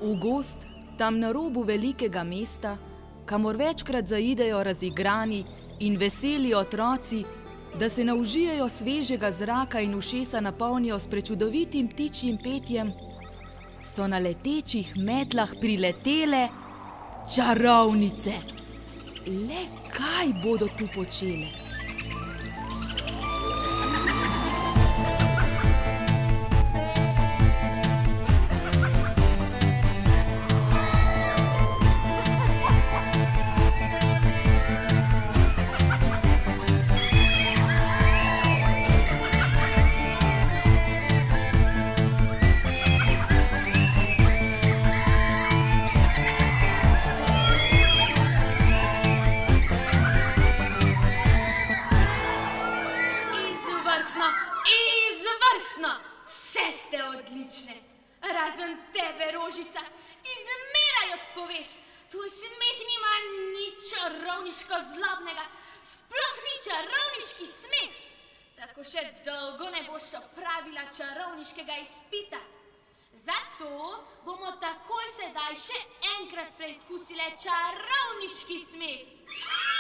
V gozd, tam na robu velikega mesta, kamor večkrat zaidejo razigrani in veseli otroci, da se naužijejo svežega zraka in ušesa napolnijo s prečudovitim ptičjim petjem, so na letečih metlah priletele čarovnice. Le kaj bodo tu počele? Izvrstno! Vse ste odlične! Razen tebe, Rožica, ti zmeraj odpoveš. Tvoj smeh nima nič čarovniško zlobnega, sploh ni čarovniški smeh. Tako še dolgo ne boš opravila čarovniškega izpita. Zato bomo takoj sedaj še enkrat preizkusile čarovniški smeh.